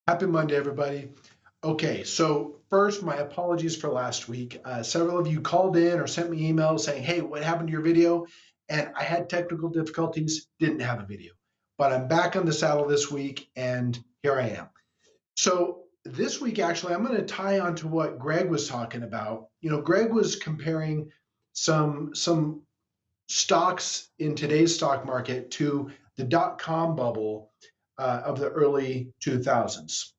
Happy Monday, everybody. Okay, so first, my apologies for last week. Several of you called in or sent me emails saying, hey, what happened to your video? And I had technical difficulties, didn't have a video. But I'm back on the saddle this week, and here I am. So this week, actually, I'm going to tie on to what Greg was talking about. Greg was comparing some stocks in today's stock market to the dot-com bubble of the early 2000s,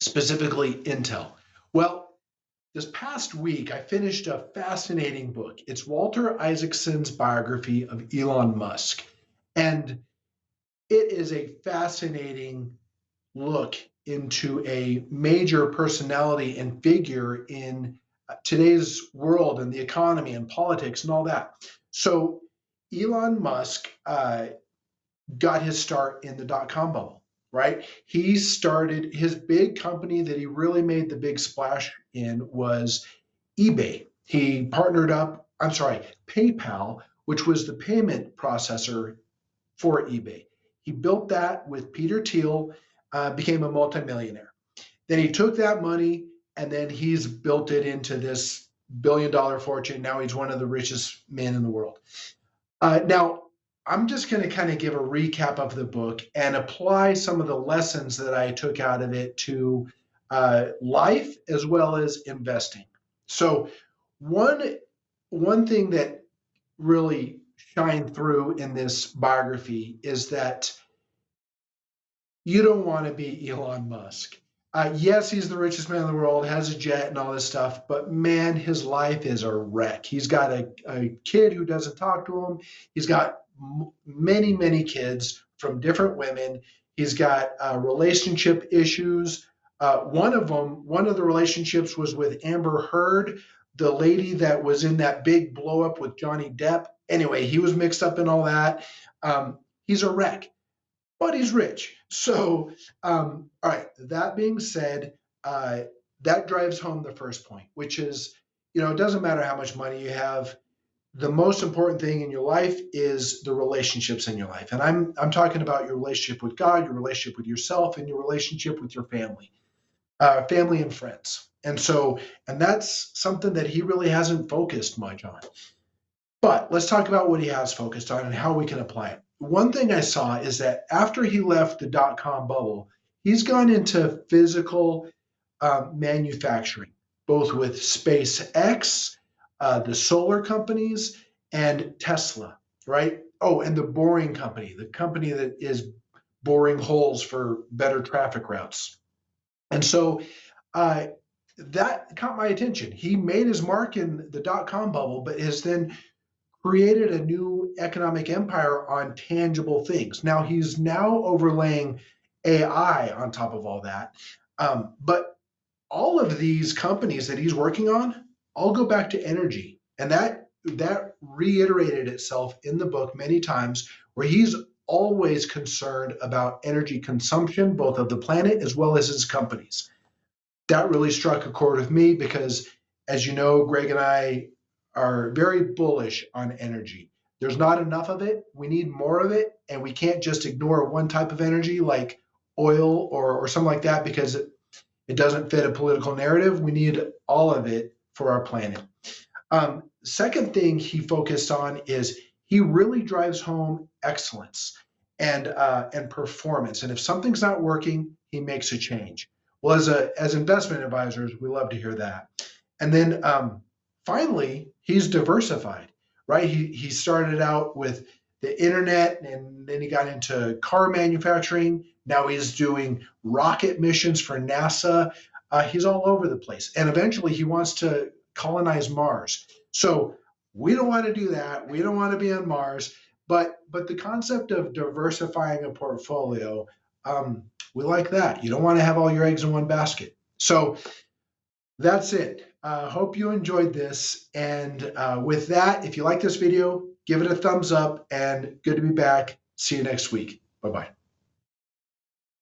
specifically Intel. Well, this past week, I finished a fascinating book. It's Walter Isaacson's biography of Elon Musk. And it is a fascinating look into a major personality and figure in today's world and the economy and politics and all that. So, Elon Musk got his start in the dot-com bubble, right? He started his big company that he really made the big splash in was eBay. He partnered up, PayPal, which was the payment processor for eBay. He built that with Peter Thiel, became a multimillionaire. Then he took that money and then he's built it into this billion-dollar fortune. Now he's one of the richest men in the world. Now, I'm just going to kind of give a recap of the book and apply some of the lessons that I took out of it to life as well as investing. So, one one thing that really shined through in this biography is that you don't want to be Elon Musk. Yes, he's the richest man in the world, has a jet and all this stuff, but man, his life is a wreck. He's got a kid who doesn't talk to him. He's got many, many kids from different women. He's got relationship issues. One of the relationships was with Amber Heard, the lady that was in that big blow up with Johnny Depp. Anyway, he was mixed up in all that. He's a wreck, but he's rich. So, all right, that being said, that drives home the first point, which is, it doesn't matter how much money you have. The most important thing in your life is the relationships in your life. And I'm talking about your relationship with God, your relationship with yourself, and your relationship with your family and friends. And that's something that he really hasn't focused much on. But let's talk about what he has focused on and how we can apply it. One thing I saw is that after he left the dot-com bubble, he's gone into physical manufacturing, both with SpaceX, the solar companies, and Tesla, right? Oh, and the boring company, the company that is boring holes for better traffic routes. And so uh, that caught my attention. He made his mark in the dot-com bubble, but has then created a new economic empire on tangible things. Now he's now overlaying AI on top of all that. But all of these companies that he's working on all go back to energy. And that reiterated itself in the book many times, where he's always concerned about energy consumption, both of the planet as well as his companies. That really struck a chord with me because, as you know, Greg and I are very bullish on energy. There's not enough of it. We need more of it. And we can't just ignore one type of energy like oil or something like that because it doesn't fit a political narrative. We need all of it for our planet. Second thing he focused on is he really drives home excellence and performance. And if something's not working, he makes a change. Well, as investment advisors, we love to hear that. And then finally, he's diversified, right? He started out with the internet, and then he got into car manufacturing. Now he's doing rocket missions for NASA. He's all over the place, and eventually he wants to colonize Mars. So we don't want to do that. We don't want to be on Mars. But the concept of diversifying a portfolio, we like that. You don't want to have all your eggs in one basket. So that's it. Hope you enjoyed this. And with that, if you like this video, give it a thumbs up, and good to be back. See you next week. Bye-bye.